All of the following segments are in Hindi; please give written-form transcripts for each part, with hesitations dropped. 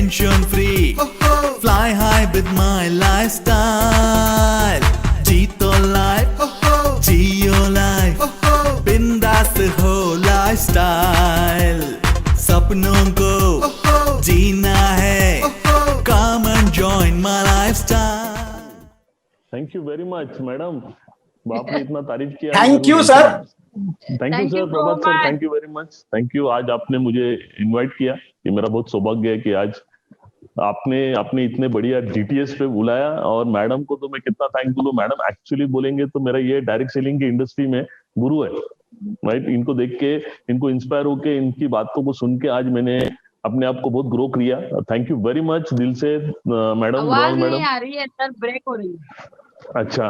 tension free. Fly high with my lifestyle. जीतो life, जियो life, बिंदास हो lifestyle. सपनों को जीना है, come and join my lifestyle. Thank you very much madam, आपने इतना तारीफ किया। Thank you sir. Thank you sir, Prabhat sir, thank you very much, thank you. आज आपने मुझे इनवाइट किया, ये मेरा बहुत सौभाग्य है कि आज आपने इतने बढ़िया डीटीएस पे बुलाया। और मैडम को तो मैं कितना थैंक बोलूं। मैडम एक्चुअली बोलेंगे तो मेरा ये डायरेक्ट सेलिंग की इंडस्ट्री में गुरु है, राइट। इनको देख के, इनको इंस्पायर होके, इनकी बातों को सुन के आज मैंने अपने आप को बहुत ग्रो किया। थैंक यू वेरी मच दिल से मैडम। आवाज नहीं आ रही है सर, ब्रेक हो रही है। अच्छा,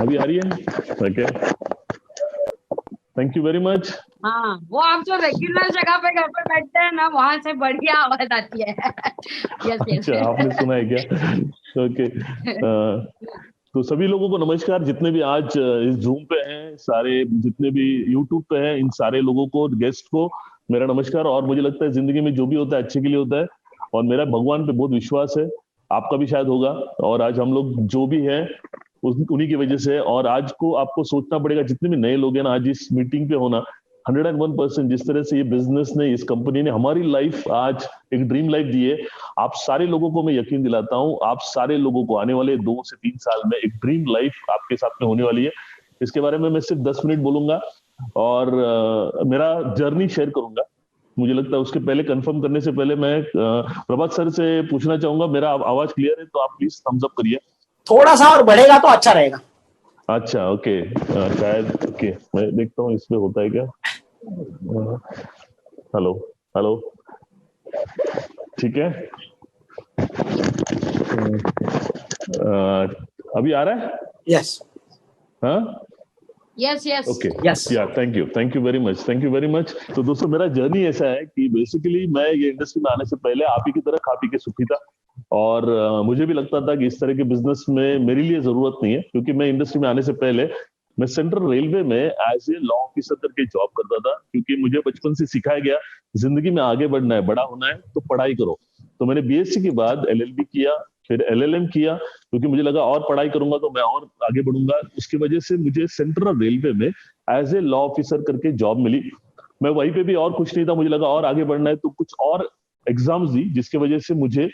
अभी आ रही है? Okay, thank you very much. हाँ, वो आप जो रेगुलर जगह पे घर पे बैठते हैं ना, वहां से बढ़िया आवाज आती है। Yes yes. अच्छा, आपने सुना है क्या? ओके। तो सभी लोगों को नमस्कार, जितने भी आज इस जूम पे हैं, सारे जितने भी यूट्यूब पे हैं, इन सारे लोगों को, गेस्ट को मेरा नमस्कार। और मुझे लगता है जिंदगी में जो भी होता है अच्छे के लिए होता है, और मेरा भगवान पे बहुत विश्वास है, आपका भी शायद होगा। और आज हम लोग जो भी हैं उन्हीं की वजह से। और आज को आपको सोचना पड़ेगा, जितने भी नए लोग हैं ना, आज इस मीटिंग पे होना 101%। जिस तरह से ये बिजनेस ने, इस कंपनी ने हमारी लाइफ आज एक ड्रीम लाइफ दी है, आप सारे लोगों को मैं यकीन दिलाता हूं, आप सारे लोगों को आने वाले 2 से 3 साल में एक ड्रीम लाइफ आपके साथ में होने वाली है। इसके बारे में मैं सिर्फ 10 मिनट बोलूंगा और मेरा जर्नी शेयर करूंगा। मुझे लगता है उसके पहले, कंफर्म करने से पहले, मैं प्रभात सर से पूछना चाहूंगा, मेरा आवाज क्लियर है तो आप प्लीज थम्स अप करिए। थोड़ा सा और बढ़ेगा तो अच्छा रहेगा। अच्छा, ओके, शायद ओके, मैं देखता हूँ इसमें होता है क्या। हेलो हेलो, ठीक है। अभी आ रहा है? यस। हाँ, यस यस। ओके, यस, या thank you very much, thank you very much. तो दोस्तों, मेरा जर्नी ऐसा है कि बेसिकली मैं ये इंडस्ट्री में आने से पहले आप ही की तरह खा पी के सुखी था। और मुझे भी लगता था कि इस तरह के बिजनेस में मेरे लिए जरूरत नहीं है, क्योंकि मैं इंडस्ट्री में आने से पहले मैं सेंट्रल रेलवे में एज ए लॉ ऑफिसर करके जॉब करता था। क्योंकि मुझे बचपन से सिखाया गया, जिंदगी में आगे बढ़ना है, बड़ा होना है तो पढ़ाई करो। तो मैंने बीएससी के बाद एलएलबी किया, फिर एलएलएम किया, क्योंकि मुझे लगा और पढ़ाई करूंगा तो मैं और आगे बढ़ूंगा। उसकी वजह से मुझे सेंट्रल रेलवे में एज ए लॉ ऑफिसर करके जॉब मिली। मैं वहीं पे भी और कुछ नहीं था, मुझे लगा और आगे बढ़ना है तो कुछ और एग्जाम्स दी, जिसकी वजह से मुझे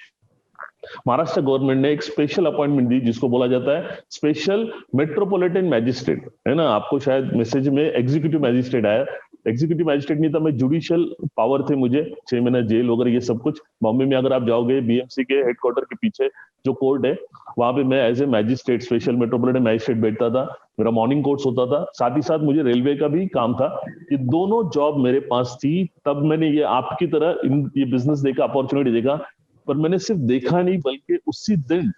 महाराष्ट्र गवर्नमेंट ने एक स्पेशल अपॉइंटमेंट दी, जिसको बोला जाता है स्पेशल मेट्रोपॉलिटन मैजिस्ट्रेट, है ना। आपको शायद मैसेज में एग्जीक्यूटिव मैजिस्ट्रेट आया। एग्जीक्यूटिव मैजिस्ट्रेट नहीं था, मैं जुडिशियल पावर थे मुझे, 6 महीने जेल वगैरह ये सब कुछ। बॉम्बे में अगर आप जाओगे, बीएमसी के हेडक्वार्टर के पीछे जो कोर्ट है, वहां पे मैं as a magistrate, special metropolitan magistrate बैठता था। मेरा मॉर्निंग कोर्स होता था, साथ ही साथ मुझे रेलवे का भी काम था। ये दोनों जॉब मेरे पास थी। तब मैंने ये आपकी तरह ये बिजनेस देखा, अपॉर्चुनिटी देखा। पर मैंने सिर्फ देखा नहीं, बल्कि उसी दिन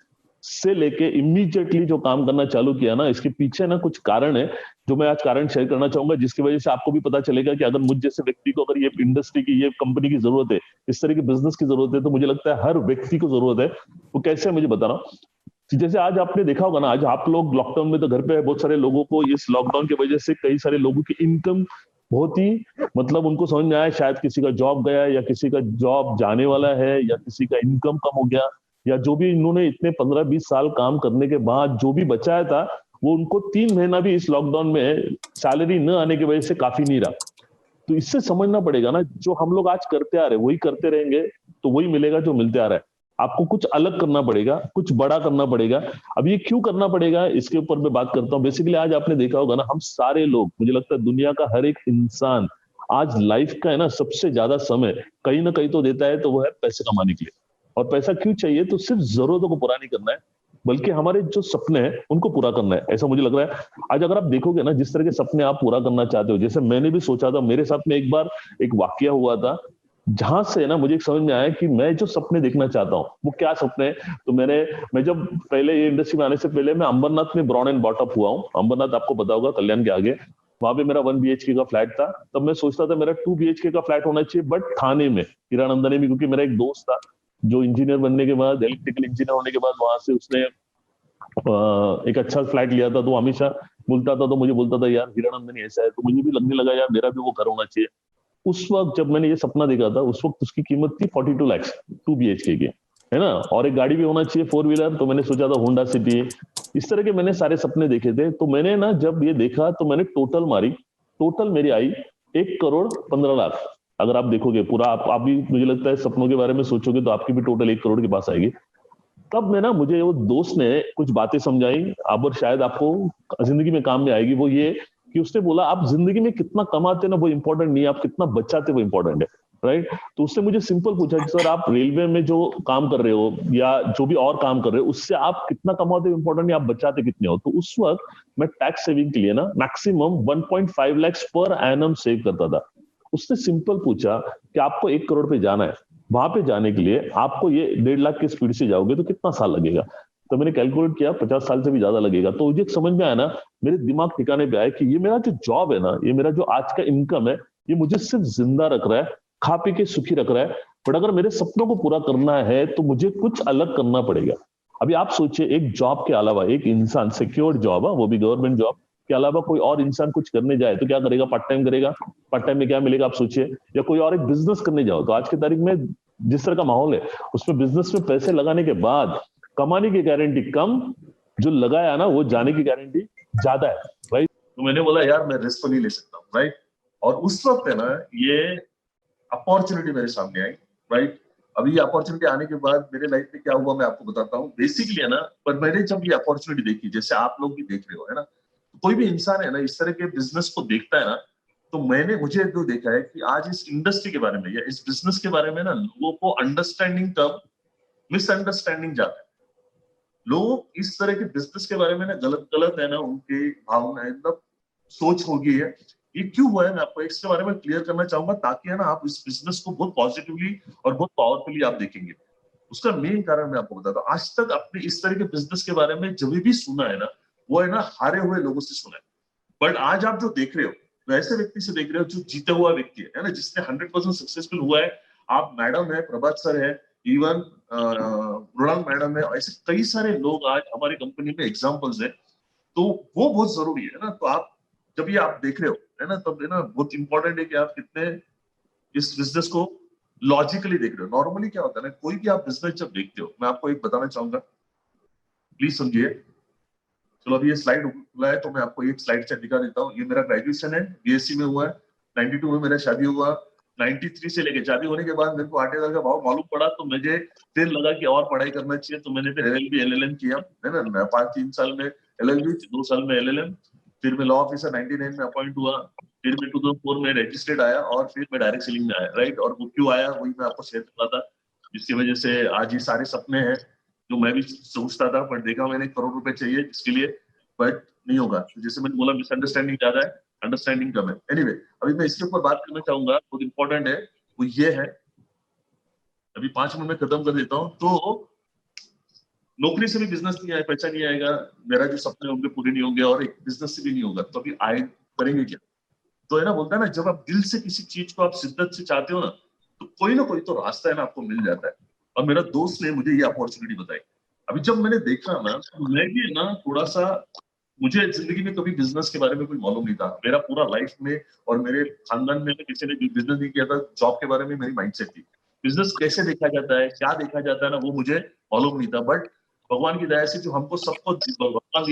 से लेके इमीडिएटली जो काम करना चालू किया ना, इसके पीछे ना कुछ कारण है, जो मैं आज कारण शेयर करना चाहूंगा, जिसकी वजह से आपको भी पता चलेगा कि अगर मुझ जैसे व्यक्ति को, अगर ये इंडस्ट्री की, ये कंपनी की जरूरत है, इस तरह के बिजनेस की जरूरत है, तो मुझे लगता है हर व्यक्ति को जरूरत है। वो कैसे है मुझे बता रहा हूँ। जैसे आज आपने देखा होगा ना, आज आप लोग लॉकडाउन में तो घर पे है, बहुत सारे लोगों को इस लॉकडाउन की वजह से कई सारे लोगों की इनकम बहुत ही, मतलब उनको समझ में आया, शायद किसी का जॉब गया, या किसी का जॉब जाने वाला है, या किसी का इनकम कम हो गया, या जो भी इन्होंने इतने 15-20 साल काम करने के बाद जो भी बचाया था, वो उनको 3 महीना भी इस लॉकडाउन में सैलरी न आने की वजह से काफी नहीं रहा। तो इससे समझना पड़ेगा ना, जो हम लोग आज करते आ रहे वही करते रहेंगे तो वही मिलेगा जो मिलते आ रहा है। आपको कुछ अलग करना पड़ेगा, कुछ बड़ा करना पड़ेगा। अब ये क्यों करना पड़ेगा, इसके ऊपर मैं बात करता हूँ। बेसिकली आज आपने देखा होगा ना, हम सारे लोग, मुझे लगता है दुनिया का हर एक इंसान आज लाइफ का है ना सबसे ज्यादा समय कहीं ना कहीं तो देता है, तो वो है पैसे कमाने के लिए। और पैसा क्यों चाहिए, तो सिर्फ जरूरतों को पूरा नहीं करना है, बल्कि हमारे जो सपने हैं उनको पूरा करना है, ऐसा मुझे लग रहा है। आज अगर आप देखोगे ना, जिस तरह के सपने आप पूरा करना चाहते हो, जैसे मैंने भी सोचा था, मेरे साथ में एक बार एक वाकया हुआ था, जहां से ना मुझे समझ में आया कि मैं जो सपने देखना चाहता हूँ वो क्या सपने हैं। तो मैं जब पहले ये इंडस्ट्री में आने से पहले मैं अंबरनाथ में ब्रॉन एंड बॉट अप हुआ हूँ। अंबरनाथ आपको पता होगा, कल्याण के आगे, वहां पे मेरा 1 BHK का फ्लैट था। तब मैं सोचता था मेरा 2 BHK का फ्लैट होना चाहिए, बट थाने में, हीरानंदानी में, क्योंकि मेरा एक दोस्त था जो इंजीनियर बनने के बाद, इलेक्ट्रिकल इंजीनियर होने के बाद, वहां से उसने एक अच्छा फ्लैट लिया था। तो हमेशा बोलता था, तो मुझे बोलता था यार हीरानंदानी ऐसा है, तो मुझे भी लगने लगा यार मेरा भी वो घर होना चाहिए। उस वक्त जब मैंने ये सपना देखा था, उस वक्त उसकी कीमत थी 42 लाख 2 BHK की, है ना, और एक गाड़ी भी होना चाहिए 4 व्हीलर, तो मैंने सोचा था होंडा सिटी। इस तरह के मैंने सारे सपने देखे थे। तो मैंने ना जब ये देखा तो मैंने टोटल मारी, टोटल मेरी आई 1,15,00,000। अगर आप देखोगे पूरा, आप भी मुझे लगता है सपनों के बारे में सोचोगे तो आपकी भी टोटल 1 करोड़ के पास आएगी। तब मैं ना, मुझे वो दोस्त ने कुछ बातें समझाई, अब और शायद आपको जिंदगी में काम में आएगी। वो ये कि उसने बोला आप जिंदगी में कितना कमाते ना वो इंपॉर्टेंट नहीं है, आप कितना बचाते वो इंपॉर्टेंट है, राइट। तो उसने मुझे सिंपल पूछा कि सर आप रेलवे में जो काम कर रहे हो या जो भी और काम कर रहे हो उससे आप कितना कमाते हो इंपॉर्टेंट नहीं, आप बचाते कितने हो। तो उस वक्त मैं टैक्स सेविंग के लिए ना maximum 1.5 lakh per annum save करता था। उसने सिंपल पूछा कि आपको 1 करोड़ पे जाना है, वहां पे जाने के लिए आपको ये 1.5 लाख की स्पीड से जाओगे तो कितना साल लगेगा। तो मैंने कैलकुलेट किया 50 साल से भी ज्यादा लगेगा। तो मुझे समझ में आया ना, मेरे दिमाग ठिकाने पे आया कि ये मेरा जो जॉब है ना, ये मेरा जो आज का इनकम है, ये मुझे सिर्फ जिंदा रख रहा है, खा पी के सुखी रख रहा है, बट अगर मेरे सपनों को पूरा करना है तो मुझे कुछ अलग करना पड़ेगा। अभी आप सोचिए, एक जॉब के अलावा एक इंसान सिक्योर्ड जॉब है, वो भी गवर्नमेंट जॉब के अलावा कोई और इंसान कुछ करने जाए तो क्या करेगा, पार्ट टाइम करेगा। पार्ट टाइम में क्या मिलेगा आप सोचिए। या कोई और एक बिजनेस करने जाओ तो आज की तारीख में जिस तरह का माहौल है उसमें बिजनेस में पैसे लगाने के बाद कमाने की गारंटी कम, जो लगाया ना वो जाने की गारंटी ज्यादा है, राइट। तो मैंने बोला यार मैं रिस्क तो नहीं ले सकता, राइट। और उस वक्त है ना ये अपॉर्चुनिटी मेरे सामने आई, राइट। अभी ये अपॉर्चुनिटी आने के बाद मेरे लाइफ में क्या हुआ मैं आपको बताता हूँ बेसिकली, है ना। पर मैंने जब ये अपॉर्चुनिटी देखी, जैसे आप लोग भी देख रहे हो, है ना, तो कोई भी इंसान है ना इस तरह के बिजनेस को देखता है ना, तो मुझे जो देखा है कि आज इस इंडस्ट्री के बारे में या इस बिजनेस के बारे में ना लोगों को अंडरस्टैंडिंग कम, मिसअंडरस्टैंडिंग ज्यादा है। लोग इस तरह के बिजनेस के बारे में ना गलत है ना उनकी भावनाएं, मतलब सोच हो गई है। ये क्यों हुआ है मैं आपको इसके बारे में क्लियर करना चाहूंगा, ताकि है ना आप इस बिजनेस को बहुत पॉजिटिवली और बहुत पावरफुली आप देखेंगे। उसका मेन कारण मैं आपको बताता हूँ। आज तक आपने इस तरह के बिजनेस के बारे में जब भी सुना है ना, वो है ना हारे हुए लोगों से सुना है। बट आज आप जो देख रहे हो वैसे व्यक्ति से देख रहे हो जो जीता हुआ व्यक्ति है ना, जिसने 100% सक्सेसफुल हुआ है। आप मैडम है, प्रभात सर है, इवन मृणाल मैडम है, ऐसे कई सारे लोग आज हमारी कंपनी में एग्जाम्पल्स है। तो वो बहुत जरूरी है ना। तो आप जब ये आप देख रहे हो, है ना, तब है ना बहुत इंपॉर्टेंट है कि आप कितने इस बिजनेस को लॉजिकली देख रहे हो। नॉर्मली क्या होता है ना, कोई भी आप बिजनेस जब देखते हो, मैं आपको एक बताना चाहूंगा, प्लीज समझिए। चलो अभी ये स्लाइड खुला है तो मैं आपको एक स्लाइड से दिखा देता हूँ। ये मेरा ग्रेजुएशन है, BSc में हुआ है। 92 में मेरा शादी हुआ। 93 से लेके शादी होने के बाद मेरे को 8,000 का भाव मालूम पड़ा, तो मुझे फिर लगा कि और पढ़ाई करना चाहिए। तो मैंने फिर LLB LLM किया, है ना। 3 साल में LLB, 2 साल में LLM। फिर मैं लॉ ऑफिसर 99 में अपॉइंट हुआ। फिर मैं 2004 में रजिस्ट्रेड आया और फिर मैं डायरेक्ट सेलिंग में आया, राइट। और वो क्यों आया वही मैं आपको शेयर कर रहा था, जिसकी वजह से आज ये सारे सपने हैं जो मैं भी सोचता था, पर देखा मैंने 1 करोड़ रुपए चाहिए इसके लिए, बट नहीं होगा। तो जैसे मैंने बोला मिसअंडरस्टैंडिंग ज्यादा है, अंडरस्टैंडिंग कम है। एनीवे, अभी मैं इसके ऊपर बात करना चाहूंगा, बहुत इंपॉर्टेंट है। वो ये है, अभी 5 मिनट में खत्म कर देता हूँ। तो नौकरी से भी बिजनेस नहीं आए, पैसा नहीं आएगा, मेरा जो सपने होंगे पूरे नहीं होंगे, और एक बिजनेस से भी नहीं होगा, तो अभी आए करेंगे क्या। तो है ना, बोलता है ना, जब आप दिल से किसी चीज को आप शिद्दत से चाहते हो ना, तो कोई तो रास्ता है ना आपको मिल जाता है। और मेरा दोस्त ने मुझे ये अपॉर्चुनिटी बताई। अभी जब मैंने देखा ना, तो मैं भी ना थोड़ा सा, मुझे जिंदगी में कभी बिजनेस के बारे में कोई मालूम नहीं था। मेरा पूरा लाइफ में और मेरे खानदान में किसी ने बिजनेस नहीं किया था। जॉब के बारे में मेरी माइंडसेट थी, बिजनेस कैसे देखा जाता है, क्या देखा जाता है ना, वो मुझे मालूम नहीं था। बट भगवान की दया से जो हमको सबको दिमाग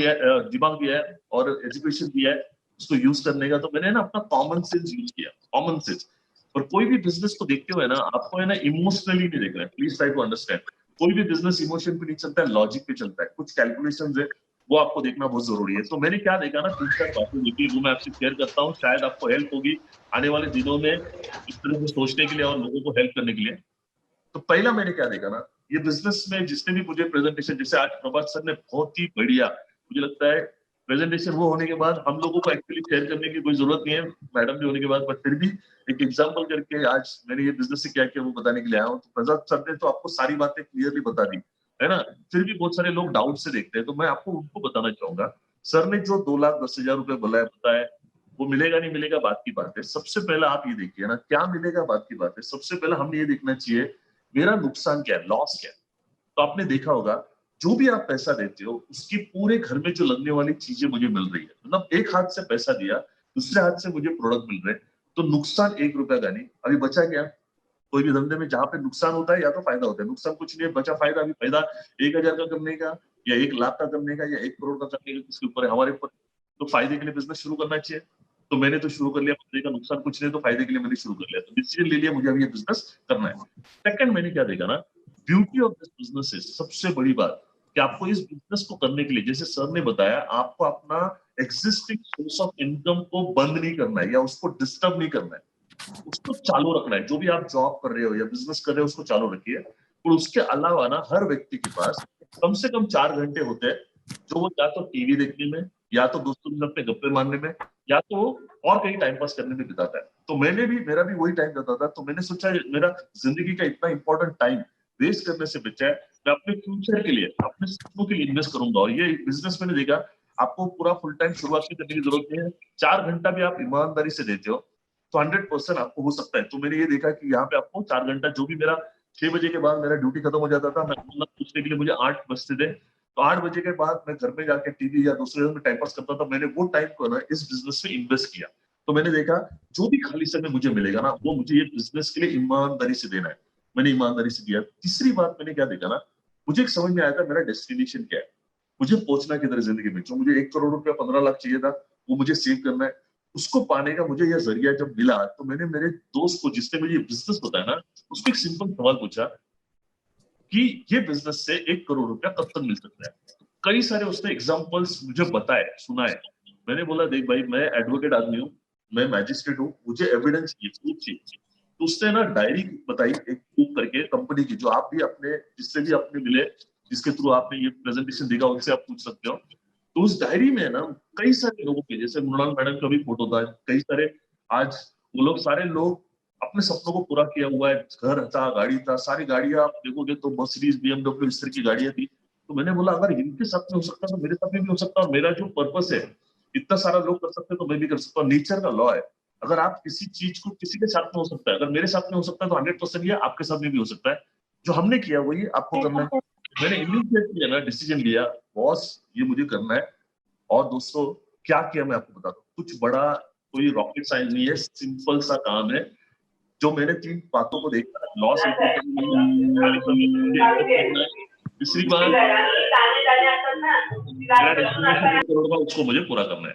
दिया है और एजुकेशन दिया है उसको यूज करने का, तो मैंने ना अपना कॉमन सेंस यूज किया, कॉमन सेंस। और कोई भी बिजनेस को देखते हुए ना, आपको है ना इमोशनली नहीं देखना है, प्लीज ट्राई टू अंडरस्टैंड। कोई भी बिजनेस इमोशन पे नहीं चलता है, लॉजिक पे चलता है। कुछ कैलकुलेशंस है, वो आपको देखना बहुत जरूरी है। तो मैंने क्या देखा ना, 3-4 बातें देखी, वो मैं आपसे शेयर करता हूँ, शायद आपको हेल्प होगी आने वाले दिनों में इस तरह से सोचने के लिए और लोगों को हेल्प करने के लिए। तो पहला मैंने क्या देखा ना, ये बिजनेस में जिसने भी मुझे प्रेजेंटेशन, जैसे आज प्रभात सर ने बहुत ही बढ़िया, मुझे लगता है प्रेजेंटेशन वो होने के बाद हम लोगों को एक्चुअली शेयर करने की कोई जरूरत नहीं है, मैडम भी होने के बाद, बट फिर भी एक एग्जांपल करके आज मैंने ये बिजनेस से क्या किया वो बताने के लिए आया हूँ। तो प्रभात सर ने तो आपको सारी बातें क्लियरली बता दी, है ना। फिर भी बहुत सारे लोग डाउट से देखते हैं, तो मैं आपको उनको बताना चाहूंगा। सर ने जो 2,10,000 रुपए बताया, वो मिलेगा नहीं मिलेगा बात की बात है। सबसे पहले आप ये देखिए ना, क्या मिलेगा बात की बात है। सबसे पहले हमें ये देखना चाहिए मेरा नुकसान क्या है, लॉस क्या है। तो आपने देखा होगा, जो भी आप पैसा देते हो उसकी पूरे घर में जो लगने वाली चीजें मुझे मिल रही है। मतलब एक हाथ से पैसा दिया, दूसरे हाथ से मुझे प्रोडक्ट मिल रहे, तो नुकसान 1 रुपया का नहीं। अभी बचा क्या? कोई भी धंधे में जहां पे नुकसान होता है या तो फायदा होता है, नुकसान कुछ नहीं है, बचा फायदा। अभी फायदा 1,000 का करने का या 1 लाख का करने का या 1 करोड़ का करने का, किसके ऊपर है? हमारे ऊपर। तो फायदे के लिए बिजनेस शुरू करना चाहिए। तो मैंने तो शुरू कर लिया, फायदे का नुकसान कुछ नहीं, तो फायदे के लिए मैंने शुरू कर लिया, तो डिसीजन ले लिया मुझे अभी ये बिजनेस करना है। सेकंड मैंने क्या देखा ना, ब्यूटी ऑफ दिस बिजनेस है सबसे बड़ी बात कि आपको इस बिजनेस को करने के लिए, जैसे सर ने बताया, आपको अपना एग्जिस्टिंग सोर्स ऑफ इनकम को बंद नहीं करना है या उसको डिस्टर्ब नहीं करना है, उसको चालू रखना है। जो भी आप जॉब कर रहे हो या बिजनेस कर रहे हो उसको चालू रखिए। और उसके अलावा ना हर व्यक्ति के पास कम से कम 4 घंटे होते हैं जो वो या तो टीवी देखने में, या तो दोस्तों के साथ अपने गप्पे मारने में, या तो और कहीं टाइम पास करने में बिताता है। तो मेरा भी वही टाइम जाता था। तो मैंने सोचा मेरा जिंदगी का इतना इंपॉर्टेंट टाइम वेस्ट करने से बचा है, मैं अपने फ्यूचर के लिए, अपने सपनों के लिए इन्वेस्ट करूंगा। और ये बिजनेस मैंने देखा, आपको पूरा फुल टाइम शुरुआत में करने की जरूरत नहीं है। 4 घंटा भी आप ईमानदारी से देते हो तो 100% आपको हो सकता है। तो मैंने ये देखा कि यहाँ पे आपको 4 घंटा, जो भी मेरा 6 बजे के बाद मेरा ड्यूटी खत्म हो जाता था, मैं मतलब पूछने के लिए मुझे 8 बजते थे, तो 8 बजे के बाद मैं घर में जाके टीवी या दूसरे में टाइम पास करता था। मैंने वो टाइम को ना इस बिजनेस में इन्वेस्ट किया। तो मैंने देखा जो भी खाली समय मुझे मिलेगा ना, वो मुझे ये बिजनेस के लिए ईमानदारी से देना है। मैंने ईमानदारी से दिया। तीसरी बात मैंने क्या देखा ना, मुझे एक समझ में आया था मेरा डेस्टिनेशन क्या है, मुझे पहुंचना किधर जिंदगी में। जो मुझे 1 करोड़ रुपया 15 लाख चाहिए था, वो मुझे सेव करना है। उसको पाने का मुझे यह जरिया जब मिला, तो मैंने मेरे दोस्त को, जिसने मुझे बिजनेस बताया ना, उसको एक सिंपल सवाल पूछा कि ये बिजनेस से 1 करोड़ रुपया कब तक मिल सकता है। कई सारे उसने एग्जांपल्स मुझे बताए, सुनाए। मैंने बोला देख भाई, मैं एडवोकेट आदमी हूँ, मैं मैजिस्ट्रेट हूँ, मुझे एविडेंस चाहिए, प्रूफ चाहिए। तो उसने ना डायरी बताई एक प्रूफ करके कंपनी की, जो आप भी अपने, जिससे भी अपने मिले, जिसके थ्रू आपने ये प्रेजेंटेशन देखा, उनसे आप पूछ सकते हो। तो उस डायरी में ना कई सारे लोगों के, जैसे मृणाल मैडम का भी फोटो था, कई सारे, आज वो लोग सारे लोग अपने सपनों को पूरा किया हुआ है। घर था, गाड़ी था, सारी गाड़ियां आप देखोगे तो मर्सिडीज, BMW, इस तरह की गाड़ियां थी। तो मैंने बोला अगर इनके साथ में हो सकता है तो मेरे साथ में भी हो सकता है। और मेरा जो पर्पस है, इतना सारा लोग कर सकते हैं तो मैं भी कर सकता हूँ। नेचर का लॉ है, अगर आप किसी चीज को, किसी के साथ में हो सकता है, अगर मेरे साथ में हो सकता है तो 100% ये आपके साथ में भी हो सकता है। जो हमने किया वही आपको करना है। मैंने इमीडिएटली ना डिसीजन लिया, बॉस ये मुझे करना है। और दोस्तों क्या किया मैं आपको बताता हूँ, कुछ बड़ा कोई रॉकेट साइंस नहीं है, सिंपल सा काम है। जो मैंने 3 बातों को देखा, लॉस, तीसरी बात मेरा डेस्टिनेशन 1 करोड़ का, उसको मुझे पूरा करना है।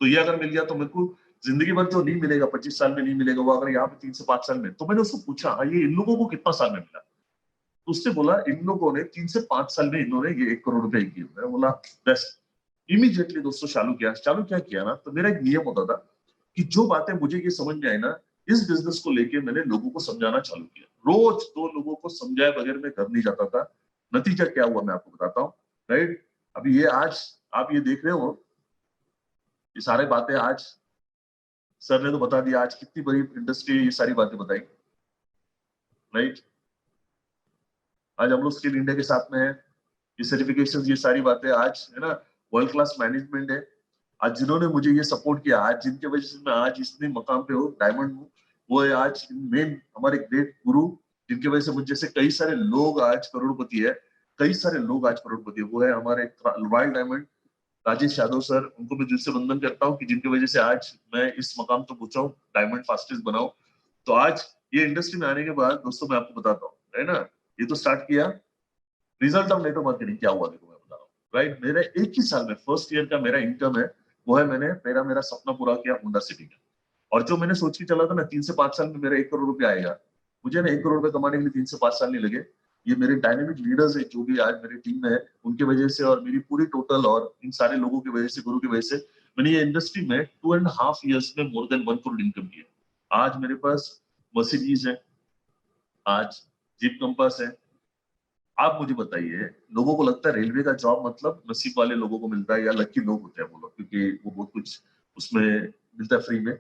तो ये अगर मिल गया तो मेरे को जिंदगी भर जो नहीं मिलेगा, 25 साल में नहीं मिलेगा, वो अगर यहाँ पे 3 से 5 साल में। तो मैंने उसको पूछा, हाँ ये इन लोगों को कितना साल में मिला? तो उसने बोला इन लोगों ने 3 से 5 साल में इन्होंने ये 1 करोड़ रुपए किए। मैं बोला बेस्ट। इमीडिएटली दोस्तों चालू क्या किया ना, तो मेरा एक नियम होता था कि जो बातें मुझे ये समझ में आई ना, इस बिजनेस को लेके मैंने लोगों को समझाना चालू किया। रोज 2 लोगों को समझाए बगैर मैं घर नहीं जाता था। नतीजा क्या हुआ मैं आपको बताता हूँ। राइट, अभी ये आज आप ये देख रहे हो, ये सारी बातें आज सर ने तो बता दिया, आज कितनी बड़ी इंडस्ट्री, ये सारी बातें बताई। राइट, आज हम लोग स्किल इंडिया के साथ में है, ये सर्टिफिकेशन, ये सारी बातें आज है ना, वर्ल्ड क्लास मैनेजमेंट है। आज जिन्होंने मुझे ये सपोर्ट किया, आज जिनके वजह से मैं आज इतने मकाम पे हूँ, डायमंड हूँ, वो है आज मेन हमारे ग्रेट गुरु, जिनकी वजह से मुझे जैसे कई सारे लोग आज करोड़पति है, कई सारे लोग आज करोड़पति है। वो है हमारे royal diamond Rajesh Yadav sir, उनको मैं दिल से वंदन करता हूँ कि जिनकी वजह से आज मैं इस मकाम तक पहुंचा हूँ, डायमंड फास्टेस्ट बनाऊं। तो आज ये इंडस्ट्री में आने के बाद दोस्तों मैं आपको बताता हूँ, है ना, ये तो स्टार्ट किया। रिजल्ट ऑफ नेटवर्क मार्केटिंग क्या हुआ देखो मैं बता रहा हूँ। राइट, मेरे एक ही साल में, फर्स्ट ईयर का मेरा इनकम है वो है, मैंने मेरा सपना पूरा किया होंडा सिटी का। और जो मैंने सोच के चला था ना 3 से 5 साल में मेरा 1 करोड़ रुपया आएगा, मुझे ना 1 करोड़ रुपए कमाने के लिए 3 से 5 साल नहीं लगे। ये मेरे डायनेमिक लीडर्स है जो भी आज मेरी टीम में है, उनकी वजह से, और मेरी पूरी टोटल, और इन सारे लोगों की वजह से, गुरु की वजह से, मैंने ये इंडस्ट्री में 2.5 ईयर्स में मोर देन 1 करोड़ इनकम किया। आज मेरे पास मर्सिडीज है, आज जीप कंपास है। आप मुझे बताइए, लोगों को लगता है रेलवे का जॉब मतलब नसीब वाले लोगों को मिलता है या लकी लोग होते हैं वो लोग, क्योंकि वो बहुत कुछ उसमें मिलता है फ्री में।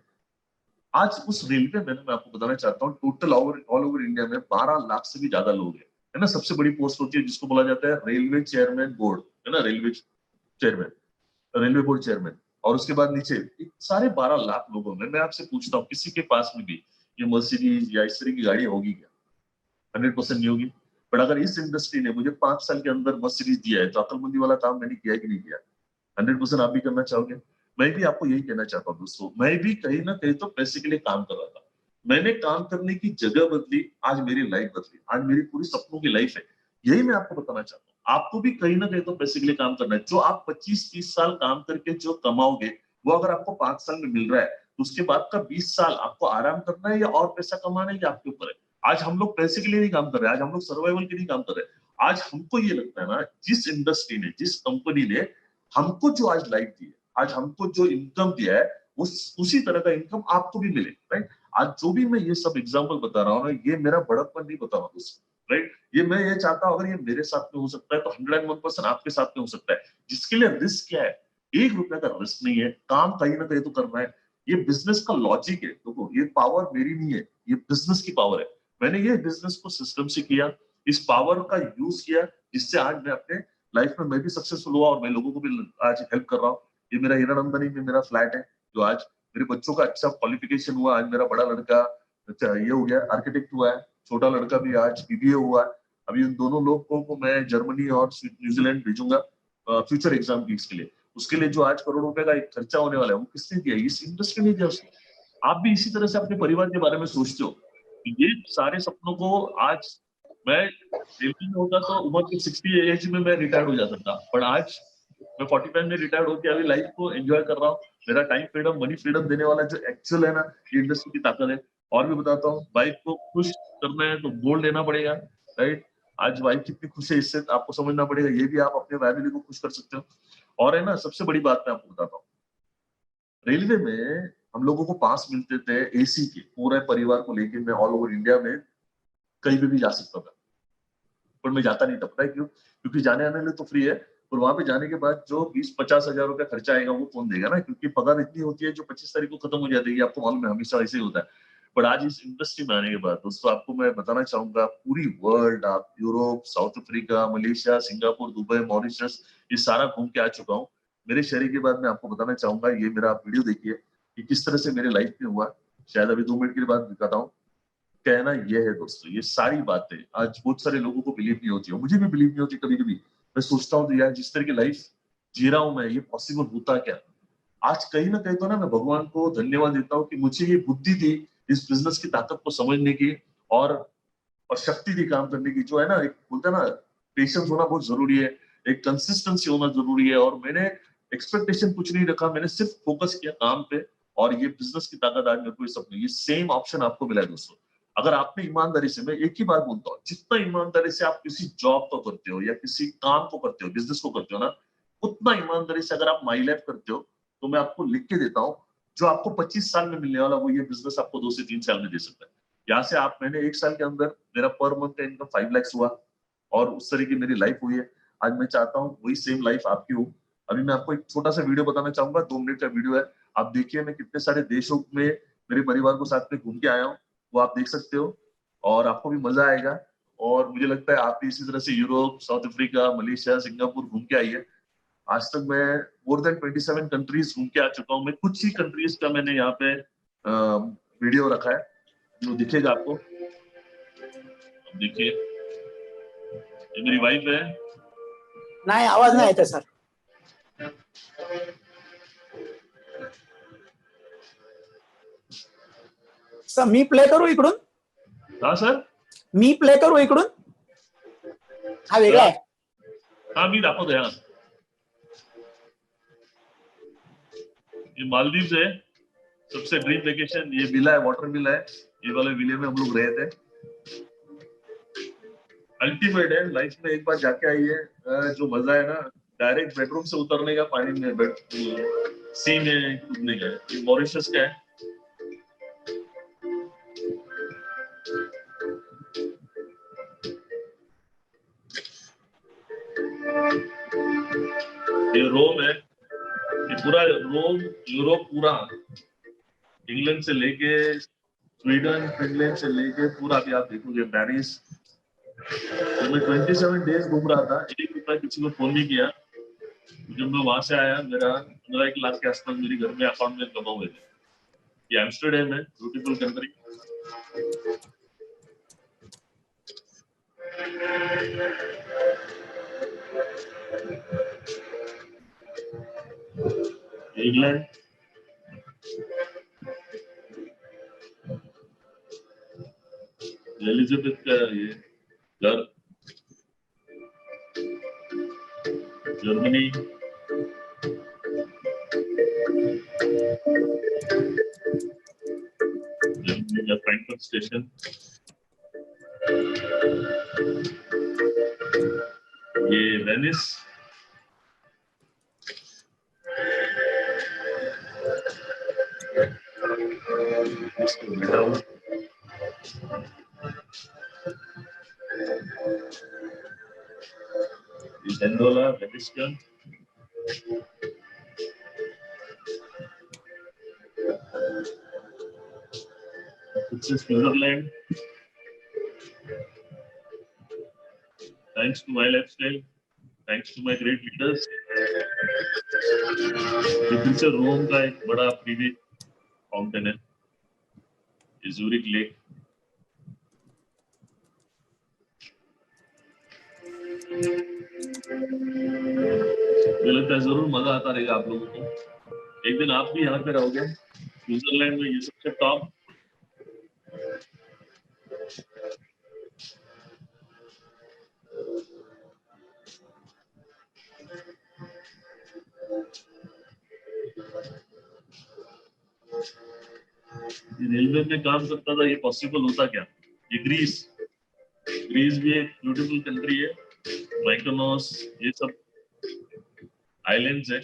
आज उस रेलवे में मैं आपको बताना चाहता हूँ, टोटल ऑल ओवर इंडिया में 12 लाख से भी ज्यादा लोग हैं, है ना। सबसे बड़ी पोस्ट होती है जिसको बोला जाता है रेलवे चेयरमैन बोर्ड, है ना, railway chairman, railway board chairman. और उसके बाद नीचे सारे 12 लाख लोगों में मैं आपसे पूछता हूँ, किसी के पास में भी ये मर्सिडीज या इस तरह की गाड़ी होगी क्या? 100% नहीं होगी। बट अगर इस इंडस्ट्री ने मुझे 5 साल के अंदर मर्सिडीज दिया है, तो अकलमंदी वाला काम मैंने किया कि नहीं किया? 100% आप भी करना चाहोगे। मैं भी आपको यही कहना चाहता हूँ दोस्तों, मैं भी कहीं ना कहीं तो पैसे के लिए काम कर रहा था। मैंने काम करने की जगह बदली, आज मेरी लाइफ बदली, आज मेरी पूरी सपनों की लाइफ है। यही मैं आपको बताना चाहता हूँ। आपको भी कहीं ना कहीं तो पैसे के लिए काम करना है। जो आप 25-30 साल काम करके जो कमाओगे, वो अगर आपको 5 साल में मिल रहा है, तो उसके बाद का 20 साल आपको आराम करना है या और पैसा कमाना है, ये आपके ऊपर है। आज हम लोग पैसे के लिए नहीं काम कर रहे हैं, आज हम लोग सर्वाइवल के लिए काम कर रहे हैं। आज हमको ये लगता है ना, जिस इंडस्ट्री ने, जिस कंपनी ने हमको जो आज लाइफ दी है, आज हमको जो इनकम दिया है, उसी तरह का इनकम आपको भी मिले, राइट? आज जो भी मैं ये सब एग्जांपल बता रहा हूँ ना, ये मेरा बड़प्पन नहीं बता रहा हूँ दोस्तों, राइट? ये मैं ये चाहता हूँ, अगर ये मेरे साथ में हो सकता है तो 101% आपके साथ में हो सकता है। जिसके लिए रिस्क क्या है? 1 रुपया का रिस्क नहीं है, काम कहीं ना कहीं तो करना है। ये बिजनेस का लॉजिक है। देखो, ये पावर मेरी नहीं है, ये बिजनेस की पावर है। मैंने ये बिजनेस को सिस्टम से किया, इस पावर का यूज किया, जिससे आज मैं अपने लाइफ में मैं भी सक्सेसफुल हुआ और मैं लोगों को भी आज हेल्प कर रहा हूँ। ये मेरा हीरानंदनी में मेरा फ्लैट है, जो आज मेरे बच्चों का अच्छा क्वालिफिकेशन हुआ। आज मेरा बड़ा लड़का अच्छा ये हो गया, आर्किटेक्ट हुआ है, छोटा लड़का भी आज बीबीए हुआ है। अभी उन दोनों लोगों को मैं जर्मनी और न्यूजीलैंड भेजूंगा फ्यूचर एग्जाम की के लिए। उसके लिए जो आज करोड़ों रुपए का एक खर्चा होने वाला है, वो किसने दिया? इस इंडस्ट्री ने दिया उसको। आप भी इसी तरह से अपने परिवार के बारे में सोचते हो। ये सारे सपनों को आज मैं रेलवे में होता तो उम्र के 60 एज में मैं रिटायर्ड हो जाता था, पर आज मैं 45 में रिटायर्ड होकर अभी लाइफ को एंजॉय कर रहा हूँ। मेरा टाइम फ्रीडम, मनी फ्रीडम देने वाला जो एक्चुअल है ना, ये इंडस्ट्री की ताकत है। और भी बताता हूँ, वाइफ को खुश करना है तो गोल्ड लेना पड़ेगा, राइट? आज वाइफ कितनी खुश है, इससे आपको समझना पड़ेगा। ये भी आप अपने फैमिली को खुश कर सकते हो। और है ना, सबसे बड़ी बात मैं आपको बताता हूँ, रेलवे में हम लोगों को पास मिलते थे एसी के, पूरे परिवार को लेके मैं ऑल ओवर इंडिया में कहीं भी जा सकता था। पर मैं जाता नहीं था, पता है क्यों? क्योंकि जाने आने लिए तो फ्री है, और वहां पे जाने के बाद जो 20-50 हजार रुपया खर्चा आएगा वो कौन देगा ना? क्योंकि पगार इतनी होती है जो 25 तारीख को खत्म हो जाती है। आपको मालूम है, हमेशा ऐसे ही होता है। पर आज इस इंडस्ट्री में आने के बाद दोस्तों, आपको मैं बताना चाहूंगा, पूरी वर्ल्ड, आप Europe, south Africa, Malaysia, Singapore, Dubai, Mauritius, ये सारा घूम के आ चुका हूँ। मेरे शहर के बाद मैं आपको बताना चाहूंगा, ये मेरा वीडियो देखिए कि किस तरह से मेरे लाइफ में हुआ। शायद अभी 2 मिनट के बाद दिखाता हूँ। कहना ये है दोस्तों, ये सारी बातें आज बहुत सारे लोगों को बिलीव नहीं होती है, मुझे भी बिलीव नहीं होती। कभी कभी मैं सोचता हूँ यार, जिस तरह की लाइफ जी रहा हूँ मैं, ये पॉसिबल होता क्या? आज कहीं ना कहीं तो ना मैं भगवान को धन्यवाद देता हूँ कि मुझे ये बुद्धि दी इस बिजनेस की ताकत को समझने की, और शक्ति दी काम करने की। जो है ना, एक बोलते हैं ना, पेशेंस होना बहुत जरूरी है, एक कंसिस्टेंसी होना जरूरी है। और मैंने एक्सपेक्टेशन कुछ नहीं रखा, मैंने सिर्फ फोकस किया काम पे, और ये बिजनेस की ताकत आज मेरे को ये सब नहीं, ये सेम ऑप्शन आपको मिला है दोस्तों। अगर आपने ईमानदारी से, मैं एक ही बात बोलता हूँ, जितना ईमानदारी से आप किसी जॉब को करते हो या किसी काम को करते हो, बिजनेस को करते हो ना, उतना ईमानदारी से अगर आप माई लाइफ करते हो, तो मैं आपको लिख के देता हूँ, जो आपको 25 साल में मिलने वाला, वो ये बिजनेस आपको 2 से 3 साल में दे सकता है। यहाँ से आप, मैंने 1 साल के अंदर मेरा पर मंथ का इनकम 5 लाख हुआ, और उस तरह की मेरी लाइफ हुई है। आज मैं चाहता हूँ वही सेम लाइफ आपकी हो। अभी मैं आपको एक छोटा सा वीडियो बताना चाहूंगा, 2 मिनट का वीडियो है। आप देखिए मैं कितने सारे देशों में मेरे परिवार को साथ में घूम के आया हूँ, वो आप देख सकते हो, और आपको भी मजा आएगा। और मुझे लगता है आप भी इसी तरह से Europe, south Africa, Malaysia, Singapore घूम के आइए। आज तक मैं मोर देन 27 कंट्रीज घूम के आ चुका हूँ। मैं कुछ ही कंट्रीज का मैंने यहाँ पे वीडियो रखा है, जो दिखेगा आपको। देखिए, ये मेरी वाइफ है। नाही, आवाज नाही येते सर. सर मी प्ले करू इकडून? हाँ सर, मी प्ले करू इकडून? हा वेगळा आहे. हाँ मी दाखवतो यहाँ। ये मालदीव्स है, सबसे ड्रीम वेकेशन। ये विला है, वाटर विला है, ये वाले विले में हम लोग रहे थे। अल्टीमेट है, लाइफ में एक बार जाके आइए। जो मजा है ना, डायरेक्ट बेडरूम से उतरने का, पानी में सी में कूदने का। ये मॉरिशस का है। ये रोम है, ये पूरा रोम, यूरोप पूरा, इंग्लैंड से लेके स्वीडन, फिनलैंड से लेके पूरा भी आप देखोगे, पेरिस। तो मैं 27 डेज घूम रहा था, 1 रुपया किसी को फोन नहीं किया। जब मैं वहां से आया, मेरा 15 लाख के आसपास मेरे घर में अकाउंट में जमा हुए थे। ये एम्स्टर्डम है, ब्यूटीफुल कंट्री। इंग्लैंड, एलिजाबेथ का ये घर, जर्मनी, जर्मनी का फ्रैंकफर्ट स्टेशन, ये वेनिस, इसको मिटाओ, ये गंडोला, वेटिस्कन, Switzerland, thanks to my lifestyle, thanks to my great leaders. ये फिर से रोम का एक बड़ा प्रीवी फाउंटेन है, ये ज़ूरिक लेक, मुझे लगता है जरूर मजा आता रहेगा आप लोगों को। एक दिन आप भी यहाँ पे रहोगे, स्विट्जरलैंड में ये सबसे टॉप। रेलवे में काम करता था, ये पॉसिबल होता क्या? ये ग्रीस भी एक ब्यूटीफुल कंट्री है, माइकोनोस, ये सब आइलैंड्स है,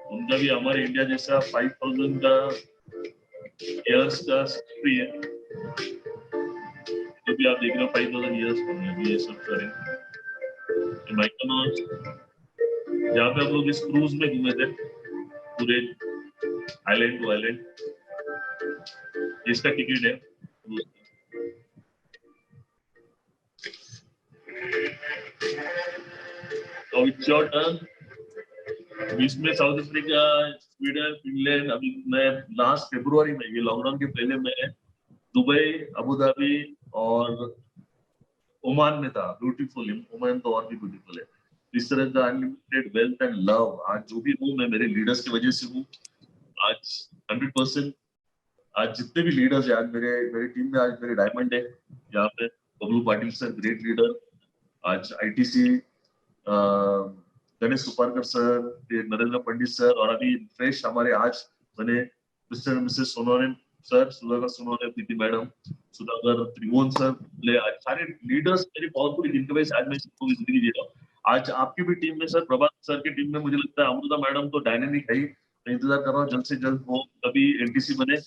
उनका भी हमारे इंडिया जैसा 5000 का इयर्स का हिस्ट्री है। जो भी आप देख रहे हो 5000 इयर्स होंगे ये सब करें। माइकोनोस, जहाँ पे हम लोग इस क्रूज में घूमे थे पूरे आइलैंड टू आइलैंड, इसका टिकट है। तो इट्स योर टर्न। इसमें साउथ अफ्रीका, स्वीडन, फिनलैंड, अभी मैं लास्ट फरवरी में, ये लॉकडाउन के पहले मैं दुबई, अबू धाबी और ओमान में था। ब्यूटीफुल, ओमान तो और भी ब्यूटीफुल है। इस तरह का अनलिमिटेड वेल्थ एंड लव, आज जो भी हूँ मैं मेरे लीडर्स की वजह से हूँ। आज 100% आज जितने भी लीडर्स हैं, आज मेरे टीम में आज मेरे डायमंड है यहाँ पे। Bablu Patil sir great leader, आज आईटीसी गणेश सुपारकर सर, नरेंद्र पंडित सर, और अभी फ्रेश हमारे आज बने mister and Mrs Sonone sir, Sudhakar Sonone, Preeti madam, Sudhakar Tribhuvan sir, आज सारे लीडर्स मेरी पावरफुल, जिनके वजह से आज मैं सबको जिंदगी जी रहा हूँ। आज आपकी भी टीम में सर, प्रभात सर की टीम में मुझे लगता है अमृता मैडम तो डायनेमिक है ही। मैं इंतजार कर रहा हूँ जल्द से जल्द वो कभी एनटीसी बने।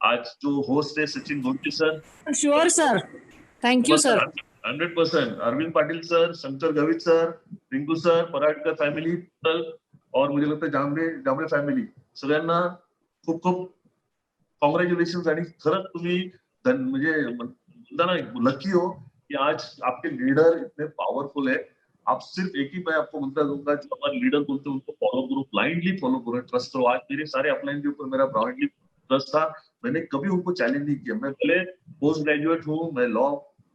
आज जो होस्ट है Sachin Gonti sir, sure sir, thank you sir. 100%। Arvind Patil sir, Shankar Gavit sir, Rinku sir, Paradkar family और मुझे लगता है जांभळे फॅमिली, सगळ्यांना खूप खूप कॉंग्रॅच्युलेशन। आणि खरंच तुम्ही म्हणजे म्हणता ना लकी हो कि आज आपके लीडर इतने पावरफुल है। आप सिर्फ एक ही मैं आपको मंत्र दूंगा, जो हमारे लीडर बोलते हैं उनको फॉलो करो, ब्लाइंडली फॉलो करो, ट्रस्ट करो। आज मेरे सारे अपलाइन के ऊपर मेरा ब्लाइंडली ट्रस्ट था, मैंने कभी उनको चैलेंज नहीं किया। मैं पहले पोस्ट ग्रेजुएट हूँ, मैं लॉ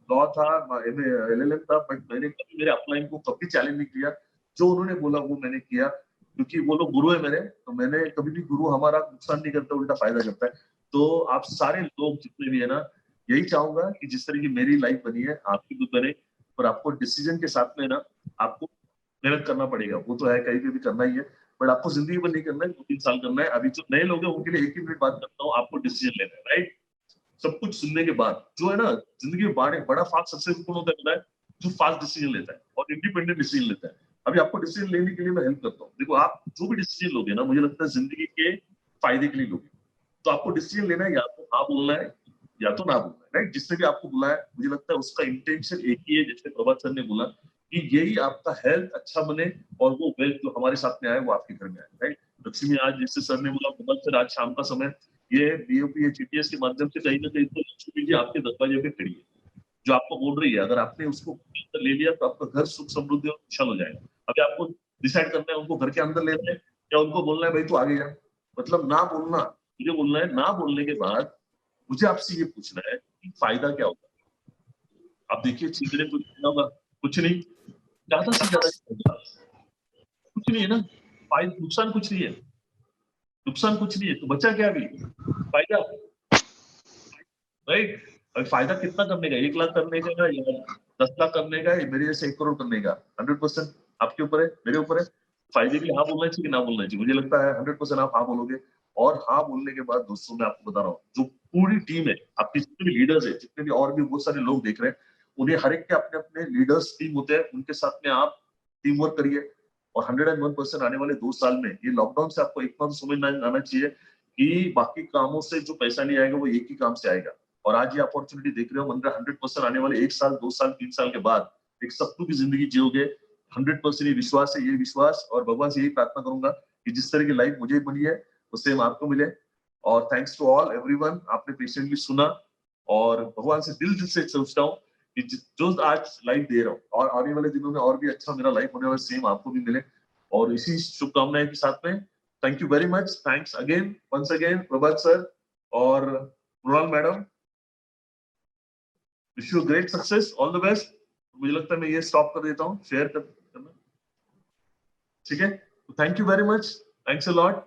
था, LLM था, बट मैंने कभी मेरे अपलाइन को कभी चैलेंज नहीं किया। जो उन्होंने बोला वो मैंने किया, क्योंकि वो लोग गुरु है मेरे। तो मैंने कभी भी, गुरु हमारा नुकसान नहीं करता, उल्टा फायदा करता है। तो आप सारे लोग जितने भी है ना, यही चाहूंगा कि जिस तरह की मेरी लाइफ बनी है आपकी भी बने, पर आपको डिसीजन के साथ में ना आपको मेहनत करना पड़ेगा। वो तो है, कहीं पे भी करना ही है, बट आपको जिंदगी भर नहीं करना है, 2-3 साल करना है। अभी जो नए लोग हैं उनके लिए 1 ही मिनट बात करता हूँ, आपको डिसीजन लेना है, राइट? सब कुछ सुनने के बाद जो है ना, जिंदगी में बड़ा फास्ट सक्सेसफुल कौन होता है? जो फास्ट डिसीजन लेता है और इंडिपेंडेंट डिसीजन लेता है। अभी आपको डिसीजन लेने के लिए मैं हेल्प करता हूँ। देखो, आप जो भी डिसीजन लोगे ना, मुझे लगता है जिंदगी के फायदे के लिए लोगे। तो आपको डिसीजन लेना है, या तो हाँ बोलना है या तो ना बोलना है, राइट? जिसने भी आपको बुलाया, मुझे लगता है उसका इंटेंशन एक ही है, जैसे प्रभात सर ने बोला कि यही आपका हेल्थ अच्छा बने और वो वेल्थ जो हमारे साथ में आए वो आपके घर में आए, राइट? लक्ष्मी, आज जैसे सर ने बोला प्रभात सर, आज शाम का समय ये बीओपी जीटीएस के माध्यम से कहीं ना कहीं तो लक्ष्मी जी आपके दरवाजे पे खड़ी है, जो आपको बोल रही है। अगर आपने उसको ले लिया तो आपका घर सुख समृद्धि और खुशहाल हो जाएगा। अभी आपको डिसाइड करना है उनको घर के अंदर लेना है या उनको बोलना है भाई तू आगे जा। मतलब ना बोलना, मुझे बोलना है। ना बोलने के बाद मुझे आपसे ये पूछना है कि फायदा क्या होगा? आप देखिए, चिंतने को होगा कुछ नहीं, ज्यादा से ज्यादा कुछ नहीं है ना, फायदा नुकसान कुछ नहीं है। नुकसान कुछ नहीं है, तो बचा क्या अभी? फायदा, राइट? अभी फायदा कितना करने का, 1 लाख करने का या 10 लाख करने का, मेरे जैसे 1 करोड़ करने का, 100% आपके ऊपर है, मेरे ऊपर है। फायदे के लिए हाँ बोलना चाहिए कि ना बोलना चाहिए, मुझे लगता है 100% आप हाँ बोलोगे। और हाँ बोलने के बाद दोस्तों मैं आपको बता रहा हूँ, जो पूरी टीम है, आपके जितने भी लीडर्स है, जितने भी और भी बहुत सारे लोग देख रहे हैं, उन्हें हर एक के अपने अपने लीडर्स टीम होते हैं, उनके साथ में आप टीम वर्क करिए। और 101% आने वाले 2 साल में, ये लॉकडाउन से आपको एक बार समझ में आना चाहिए कि बाकी कामों से जो पैसा नहीं आएगा वो एक ही काम से आएगा। और आज ये अपॉर्चुनिटी देख रहे हो, 100% आने वाले 1 साल 2 साल 3 साल के बाद एक सत्तू की जिंदगी जियोगे। 100% ये विश्वास है, ये विश्वास, और भगवान से यही प्रार्थना करूंगा कि जिस तरह की लाइफ मुझे बनी है उससे आपको मिले। और थैंक्स टू ऑल एवरीवन, आपने पेशेंटली सुना, और भगवान से दिल से सोचता हूँ कि जो आज लाइफ दे रहा हूँ और आने वाले दिनों में और भी अच्छा मेरा लाइफ होने वाला, सेम आपको भी मिले। और इसी शुभकामनाएं के साथ में thank you very much, thanks again, once again Prabhat sir और Mrinal madam, wish you great success, all the best. मुझे लगता है मैं ये स्टॉप कर देता हूँ शेयर करना, ठीक है? Thank you very much, thanks a lot.